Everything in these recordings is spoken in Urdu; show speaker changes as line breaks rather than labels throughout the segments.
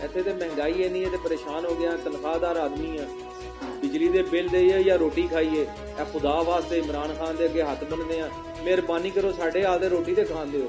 ਇੱਥੇ ਤੇ ਮਹਿੰਗਾਈ ਇੰਨੀ ਹੈ ਤੇ ਪਰੇਸ਼ਾਨ ਹੋ ਗਿਆ। ਤਨਖਾਹਦਾਰ ਆਦਮੀ ਆ, ਬਿਜਲੀ ਦੇ ਬਿੱਲ ਦੇਈਏ ਜਾਂ ਰੋਟੀ ਖਾਈਏ। ਇਹ ਖੁਦਾ ਵਾਸਤੇ ਇਮਰਾਨ ਖਾਨ ਦੇ ਅੱਗੇ ਹੱਥ ਬੰਨ੍ਹਦੇ ਆ, ਮਿਹਰਬਾਨੀ ਕਰੋ ਸਾਡੇ ਹਾਲ ਦੇ ਰੋਟੀ ਤੇ ਖਾਣ ਦਿਓ।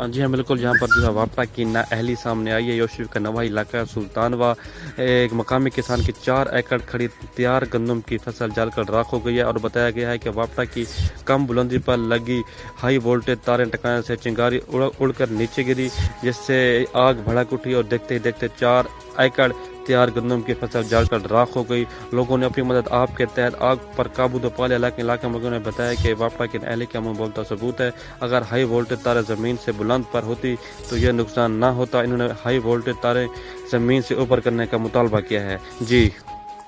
جی ہاں بالکل، جہاں پر جو ہے واپڈا کی نااہلی سامنے آئی ہے۔ یوشف کا نواحی علاقہ سلطانوا، ایک مقامی کسان کی 4 ایکڑ کھڑی تیار گندم کی فصل جل کر راکھ ہو گئی ہے، اور بتایا گیا ہے کہ واپڈا کی کم بلندی پر لگی ہائی وولٹیج تاریں ٹکرانے سے چنگاری اڑ کر نیچے گری، جس سے آگ بھڑک اٹھی اور دیکھتے ہی دیکھتے 4 ایکڑ تیار گندم کی فصل جل کر راکھ ہو گئی۔ لوگوں نے اپنی مدد آپ کے تحت آگ پر قابو تو پا لیا، لیکن علاقے لوگوں نے بتایا کہ واپڈا کے اہلی کا منہ بولتا ثبوت ہے، اگر ہائی وولٹیج تاریں زمین سے بلند پر ہوتی تو یہ نقصان نہ ہوتا۔ انہوں نے ہائی وولٹیج تاریں زمین سے اوپر کرنے کا مطالبہ کیا ہے۔ جی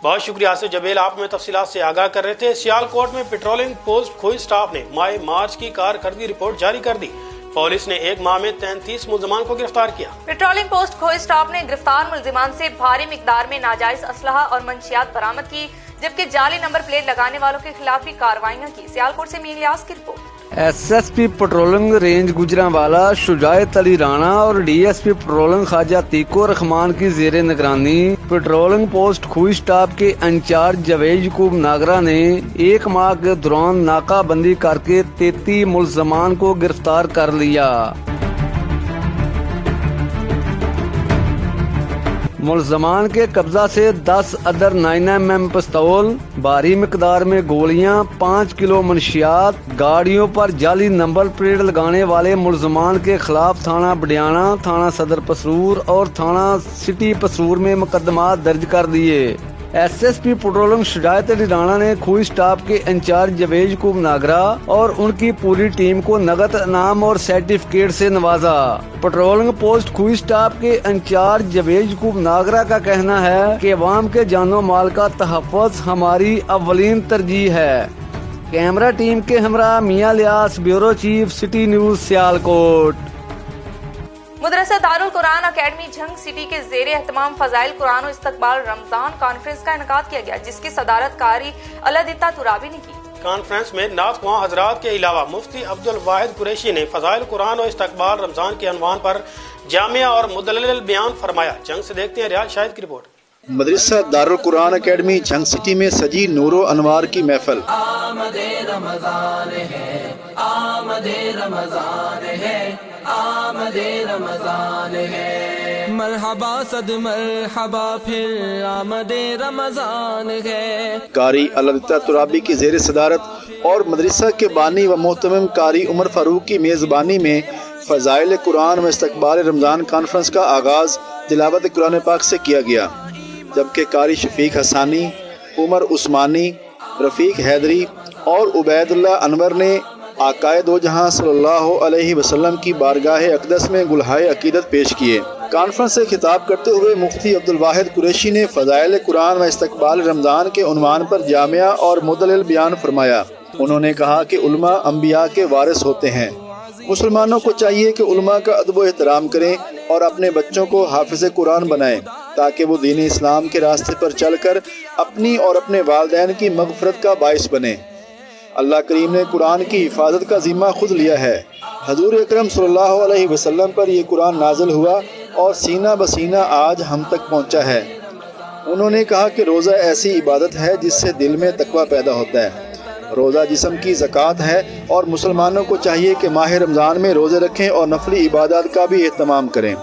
بہت شکریہ آصف جبیل، آپ میں تفصیلات سے آگاہ کر رہے تھے۔ سیالکوٹ میں پیٹرولنگ پوسٹ کھوئی سٹاف نے ماہ مارچ کی کارکردگی رپورٹ جاری کر دی۔ پولیس نے ایک ماہ میں 33 ملزمان کو گرفتار کیا۔
پیٹرولنگ پوسٹ کھوئی سٹاف نے گرفتار ملزمان سے بھاری مقدار میں ناجائز اسلحہ اور منشیات برآمد کی، جبکہ جعلی نمبر پلیٹ لگانے والوں کے خلاف بھی کارروائیاں کی۔ سیالکوٹ سے مین لیاس کی report.
S S P patrolling range Gujranwala Shujaat Ali Rana اور D S P patrolling Khawaja تیکو رحمان کی زیر نگرانی پیٹرولنگ پوسٹ کھوئی سٹاف کے انچارج جاوید یعقوب ناگرا نے ایک ماہ کے دوران ناکہ بندی کر کے 33 ملزمان کو گرفتار کر لیا۔ ملزمان کے قبضہ سے 10 عدد 9mm پستول، بھاری مقدار میں گولیاں، 5 کلو منشیات، گاڑیوں پر جعلی نمبر پلیٹ لگانے والے ملزمان کے خلاف تھانہ بڈیانہ، تھانہ صدر پسرور اور تھانہ سٹی پسرور میں مقدمات درج کر دیے۔ ایس ایس پی پیٹرولنگ شجاعت علی رانا نے کھوئی سٹاف کے انچارج جاوید یعقوب ناگرا اور ان کی پوری ٹیم کو نقد انعام اور سرٹیفکیٹ سے نوازا۔ پیٹرولنگ پوسٹ کھوئی سٹاف کے انچارج جاوید یعقوب ناگرا کا کہنا ہے کہ عوام کے جان و مال کا تحفظ ہماری اولین ترجیح ہے۔ کیمرہ ٹیم کے ہمراہ Mian Ilyas, bureau chief, city news, Sialkot.
مدرسہ دارالقرآن اکیڈمی جھنگ سٹی کے زیر اہتمام فضائل قرآن و استقبال رمضان کانفرنس کا انعقاد کیا گیا، جس کی صدارت کاری علادتہ ترابی نے کی۔
کانفرنس میں نعت خواں حضرات کے علاوہ مفتی عبدالواحد قریشی نے فضائل قرآن و استقبال رمضان کے عنوان پر جامع اور مدلل بیان فرمایا۔ جنگ سے دیکھتے ہیں ریاض شاہد کی رپورٹ۔
مدرسہ دارالقرآن اکیڈمی جھنگ سٹی میں سجی نور و انوار کی محفل۔
آمد رمضان ہے، آمد رمضان ہے، آمد رمضان ہے، مرحبا صد مرحبا پھر آمد رمضان ہے۔
قاری علادتہ ترابی کی زیر صدارت اور مدرسہ کے بانی و محتمم قاری عمر فاروق کی میزبانی میں فضائل قرآن و استقبال رمضان کانفرنس کا آغاز تلاوت قرآن پاک سے کیا گیا، جبکہ قاری شفیق حسانی، عمر عثمانی، رفیق حیدری اور عبید اللہ انور نے آقائے دو جہاں صلی اللہ علیہ وسلم کی بارگاہ اقدس میں گلہائے عقیدت پیش کیے۔ کانفرنس سے خطاب کرتے ہوئے مفتی عبدالواحد قریشی نے فضائل قرآن و استقبال رمضان کے عنوان پر جامع اور مدلل بیان فرمایا۔ انہوں نے کہا کہ علماء انبیاء کے وارث ہوتے ہیں۔ مسلمانوں کو چاہیے کہ علماء کا ادب و احترام کریں اور اپنے بچوں کو حافظ قرآن بنائیں، تاکہ وہ دین اسلام کے راستے پر چل کر اپنی اور اپنے والدین کی مغفرت کا باعث بنیں۔ اللہ کریم نے قرآن کی حفاظت کا ذمہ خود لیا ہے۔ حضور اکرم صلی اللہ علیہ وسلم پر یہ قرآن نازل ہوا اور سینہ بسینہ آج ہم تک پہنچا ہے۔ انہوں نے کہا کہ روزہ ایسی عبادت ہے جس سے دل میں تقویٰ پیدا ہوتا ہے۔ روزہ جسم کی زکوٰۃ ہے اور مسلمانوں کو چاہیے کہ ماہ رمضان میں روزے رکھیں اور نفلی عبادات کا بھی اہتمام کریں۔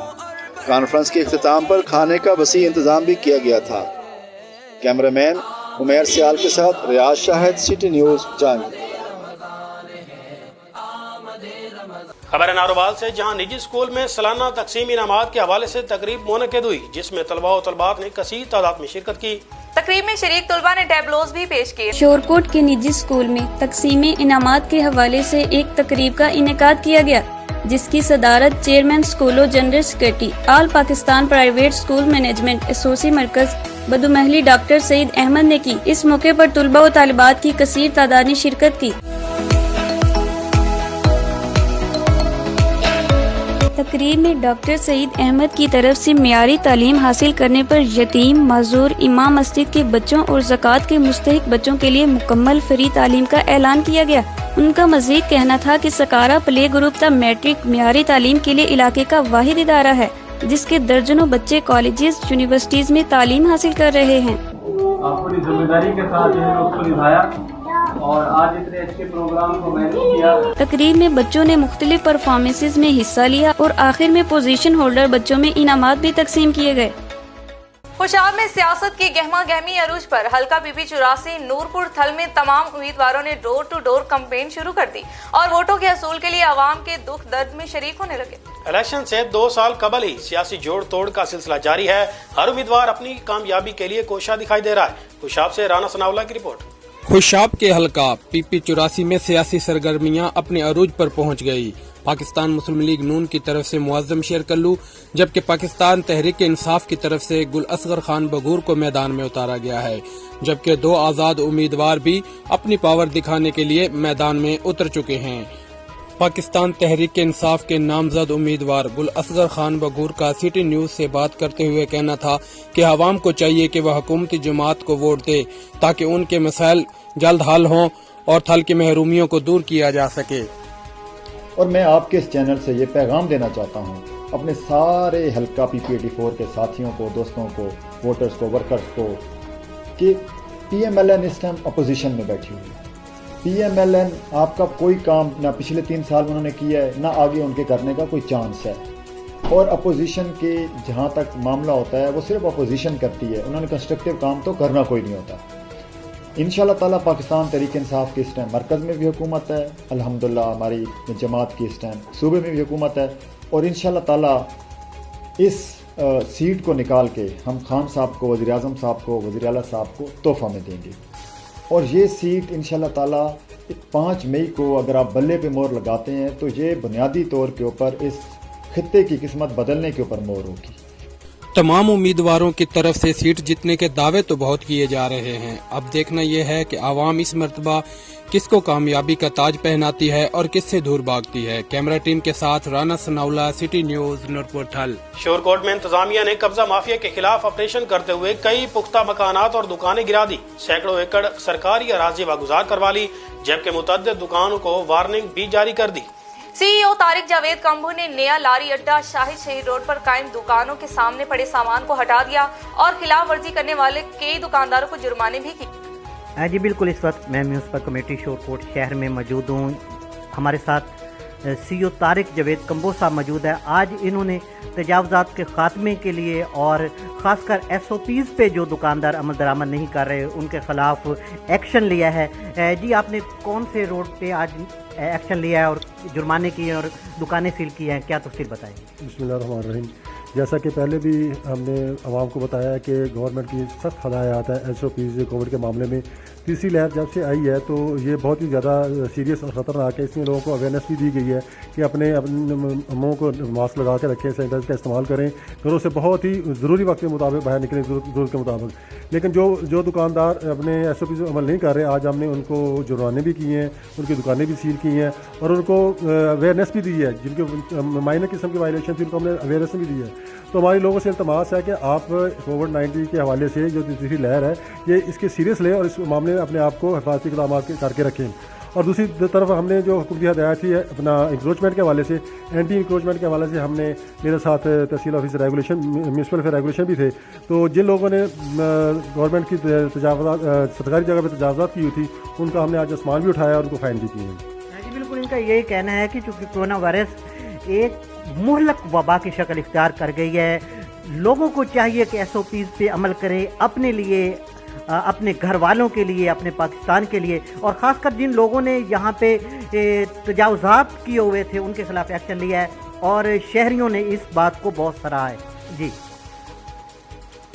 کانفرنس کے اختتام پر کھانے کا وسیع انتظام بھی کیا گیا تھا۔ کیمرہ مین عمیر سیال کے ساتھ ریاض شاہد، سٹی نیوز، جنگ۔
خبر ہے ناروال سے، جہاں نجی اسکول میں سالانہ تقسیم انعامات کے حوالے سے تقریب منعقد ہوئی، جس میں طلباء و طالبات نے کثیر تعداد میں شرکت کی۔
تقریب میں شریک طلباء نے ٹیبلوز بھی پیش کیے۔
شورکوٹ کے نجی اسکول میں تقسیم انعامات کے حوالے سے ایک تقریب کا انعقاد کیا گیا، جس کی صدارت چیئرمین اسکولوں جنرل سیکرٹری آل پاکستان پرائیویٹ اسکول مینجمنٹ ایسوسی مرکز بدومحلی ڈاکٹر سعید احمد نے کی۔ اس موقع پر طلباء و طالبات کی کثیر تعداد نے شرکت کی۔ تقریب میں ڈاکٹر سعید احمد کی طرف سے معیاری تعلیم حاصل کرنے پر یتیم، معذور، امام مسجد کے بچوں اور زکوٰۃ کے مستحق بچوں کے لیے مکمل فری تعلیم کا اعلان کیا گیا۔ ان کا مزید کہنا تھا کہ سکارا پلے گروپ تا میٹرک معیاری تعلیم کے لیے علاقے کا واحد ادارہ ہے، جس کے درجنوں بچے کالجز، یونیورسٹیز میں تعلیم حاصل کر رہے ہیں۔
اپنی ذمہ داری کے ساتھ اس کو نبھایا اور آج اتنے اچھے پروگرام کو مینج کیا.
تقریب میں بچوں نے مختلف پرفارمنسز میں حصہ لیا اور آخر میں پوزیشن ہولڈر بچوں میں انعامات بھی تقسیم کیے گئے.
خوشاب میں سیاست کی گہما گہمی عروج پر حلقہ پی پی 84 نورپور تھل میں تمام امیدواروں نے ڈور ٹو ڈور کمپین شروع کر دی اور ووٹوں کے حصول کے لیے عوام کے دکھ درد میں شریک ہونے لگے.
الیکشن سے 2 سال قبل ہی سیاسی جوڑ توڑ کا سلسلہ جاری ہے. ہر امیدوار اپنی کامیابی کے لیے کوشاں دکھائی دے رہا ہے. خوشاب سے رانا ثناء اللہ کی رپورٹ.
خوشاب کے حلقہ پی پی 84 میں سیاسی سرگرمیاں اپنے عروج پر پہنچ گئی. پاکستان مسلم لیگ نون کی طرف سے معظم شیر کلو جبکہ پاکستان تحریک انصاف کی طرف سے گل اصغر خان بگور کو میدان میں اتارا گیا ہے، جبکہ 2 آزاد امیدوار بھی اپنی پاور دکھانے کے لیے میدان میں اتر چکے ہیں. پاکستان تحریک انصاف کے نامزد امیدوار گل اصغر خان بگور کا سٹی نیوز سے بات کرتے ہوئے کہنا تھا کہ عوام کو چاہیے کہ وہ حکومتی جماعت کو ووٹ دے تاکہ ان کے مسائل جلد حل ہوں اور تھل کی محرومیوں کو دور کیا جا سکے.
اور میں آپ کے اس چینل سے یہ پیغام دینا چاہتا ہوں اپنے سارے حلقہ پی پی 84 کے ساتھیوں کو، دوستوں کو، ووٹرز کو، ورکرز کو کہ پی ایم ایل این اس ٹائم اپوزیشن میں بیٹھی ہوئی ہے. پی ایم ایل این آپ کا کوئی کام نہ پچھلے 3 سال میں انہوں نے کیا ہے نہ آگے ان کے کرنے کا کوئی چانس ہے. اور اپوزیشن کے جہاں تک معاملہ ہوتا ہے وہ صرف اپوزیشن کرتی ہے، انہوں نے کنسٹرکٹیو کام تو کرنا کوئی نہیں ہوتا. انشاءاللہ تعالیٰ پاکستان تحریک انصاف کی اس ٹائم مرکز میں بھی حکومت ہے، الحمدللہ ہماری جماعت کی اس ٹائم صوبے میں بھی حکومت ہے، اور انشاءاللہ تعالیٰ اس سیٹ کو نکال کے ہم خان صاحب کو، وزیر اعظم صاحب کو، وزیر اعلیٰ صاحب کو تحفہ میں دیں گے. اور یہ سیٹ انشاءاللہ تعالیٰ 5 مئی کو اگر آپ بلے پہ مہر لگاتے ہیں تو یہ بنیادی طور کے اوپر اس خطے کی قسمت بدلنے کے اوپر مہر ہوگی.
تمام امیدواروں کی طرف سے سیٹ جیتنے کے دعوے تو بہت کیے جا رہے ہیں، اب دیکھنا یہ ہے کہ عوام اس مرتبہ کس کو کامیابی کا تاج پہناتی ہے اور کس سے دور بھاگتی ہے. کیمرہ ٹیم کے ساتھ رانا ثناء اللہ، سٹی نیوز، نورپور تھل.
شورکوٹ میں انتظامیہ نے قبضہ مافیا کے خلاف آپریشن کرتے ہوئے کئی پختہ مکانات اور دکانیں گرا دی، سینکڑوں ایکڑ سرکاری اراضی واگزار کروا لی، جبکہ متعدد دکانوں کو وارننگ بھی جاری کر دی.
سی ای او طارق جاوید کمبو نے نیا لاری اڈا شاہد شہید روڈ پر قائم دکانوں کے سامنے پڑے سامان کو ہٹا دیا اور خلاف ورزی کرنے والے کئی دکانداروں کو جرمانے بھی کی.
جی بالکل، اس وقت میں میونسپل کمیٹی شورکوٹ شہر میں موجود ہوں. ہمارے ساتھ سی ای او طارق جاوید کمبو صاحب موجود ہے. آج انہوں نے تجاوزات کے خاتمے کے لیے اور خاص کر ایس او پیز پہ جو دکاندار عمل درآمد نہیں کر رہے ان کے خلاف ایکشن لیا ہے. جی آپ نے کون سے روڈ پہ آج ایکشن لیا ہے اور جرمانے کیے اور دکانیں سیل کی ہیں، کیا تفصیل بتائیں؟
بسم اللہ الرحمن الرحیم. جیسا کہ پہلے بھی ہم نے عوام کو بتایا کہ گورنمنٹ کی سخت ہدایات ہے ایس او پیز کووڈ کے معاملے میں. تیسری لہر جب سے آئی ہے تو یہ بہت ہی زیادہ سیریس اور خطرناک ہے. اس میں لوگوں کو اویئرنیس بھی دی گئی ہے کہ اپنے منہ کو ماسک لگا کے رکھیں، سینیٹائزر کا استعمال کریں، گھروں سے بہت ہی ضروری وقت کے مطابق باہر نکلیں، ضرورت کے مطابق. لیکن جو دکاندار اپنے ایس او پی سے عمل نہیں کر رہے، آج ہم نے ان کو جرمانے بھی کیے ہیں، ان کی دکانیں بھی سیل کی ہیں اور ان کو اویئرنیس بھی دی ہے. جن کے مائنر قسم کی وائلیشن تھی ان کو ہم نے اویئرنیس بھی دی ہے. تو ہماری لوگوں سے التماس ہے کہ آپ کووڈ-19 کے حوالے سے جو تیسری لہر ہے یہ اس کے سیریس لیں اور اس معاملے میں اپنے آپ کو حفاظتی اقدامات کر کے رکھیں. اور دوسری طرف ہم نے جو حکومتی ہدایات تھی اپنا انکروچمنٹ کے حوالے سے، اینٹی انکروچمنٹ کے حوالے سے ہم نے میرے ساتھ tehsil office regulation, municipal fair regulation بھی تھے. تو جن لوگوں نے گورنمنٹ کی تجاوزات سرکاری جگہ پہ تجاوزات کی ہوئی تھی ان کا ہم نے آج اسمان بھی اٹھایا اور ان کو فائن بھی کیے ہیں.
جی بالکل، ان کا یہی کہنا ہے کہ چونکہ کورونا وائرس ایک مہلک وبا کی شکل اختیار کر گئی ہے، لوگوں کو چاہیے کہ ایس او پیز پہ عمل کریں اپنے لیے، اپنے گھر والوں کے لیے، اپنے پاکستان کے لیے، اور خاص کر جن لوگوں نے یہاں پہ تجاوزات کیے ہوئے تھے ان کے خلاف ایکشن لیا ہے اور شہریوں نے اس بات کو بہت سراہا ہے. جی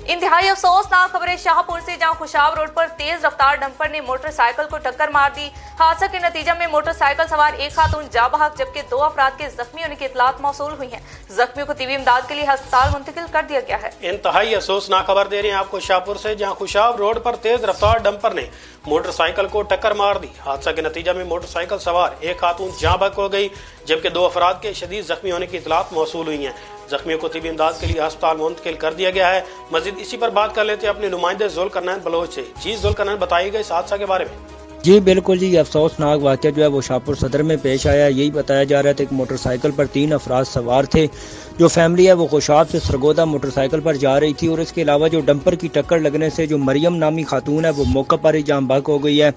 انتہائی افسوسناک خبریں شاہپور سے، جہاں خوشاب روڈ پر تیز رفتار ڈمپر نے موٹر سائیکل کو ٹکر مار دی. حادثہ کے نتیجے میں موٹر سائیکل سوار ایک خاتون جاں بحق جبکہ 2 افراد کے زخمی ہونے کی اطلاعات موصول ہوئی ہیں. زخمیوں کو طبی امداد کے لیے ہسپتال منتقل کر دیا گیا ہے.
انتہائی افسوسناک خبر دے رہے ہیں آپ کو شاہپور سے، جہاں خوشاب روڈ پر تیز رفتار ڈمپر نے موٹر سائیکل کو ٹکر مار دی. حادثہ کے نتیجے میں موٹر سائیکل سوار ایک خاتون جاں بحق ہو گئی جبکہ 2 افراد کے شدید زخمی ہونے کی اطلاعات موصول ہوئی ہیں. زخمیوں کو طبی امداد کے لیے ہسپتال منتقل کر دیا گیا ہے. مزید اسی پر بات کر لیتے ہیں اپنے نمائندے ذوالقرنین بلوچ سے. جی ذوالقرنین، بتائیے گا اس حادثہ کے بارے میں.
جی بالکل جی، افسوسناک واقعہ جو ہے وہ شاہپور صدر میں پیش آیا. یہی بتایا جا رہا تھا کہ موٹر سائیکل پر 3 افراد سوار تھے. جو فیملی ہے وہ خوشاب سے سرگودا موٹر سائیکل پر جا رہی تھی اور اس کے علاوہ جو ڈمپر کی ٹکر لگنے سے جو مریم نامی خاتون ہے وہ موقع پر ہی جاں بحق ہو گئی ہے،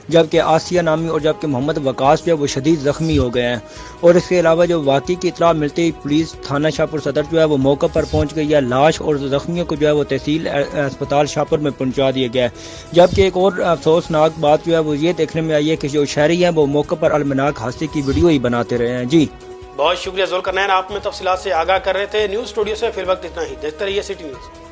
جبکہ آسیہ نامی اور جبکہ محمد وقاص جو ہے وہ شدید زخمی ہو گئے ہیں. اور اس کے علاوہ جو واقعے کی اطلاع ملتے ہی پولیس تھانہ شاہپور صدر جو ہے وہ موقع پر پہنچ گئی ہے. لاش اور زخمیوں کو جو ہے وہ تحصیل اسپتال شاہپور میں پہنچا دیا گیا ہے. جبکہ ایک اور افسوسناک بات جو ہے وہ یہ دیکھنے میں آئی ہے کہ جو شہری ہیں وہ موقع پر المناک حادثے کی ویڈیو ہی بناتے رہے ہیں. جی
بہت شکریہ ذوالقرنین، آپ میں تفصیلات سے آگاہ کر رہے تھے. نیوز اسٹوڈیو سے فی الوقت اتنا ہی. دیکھتے رہیے سٹی نیوز.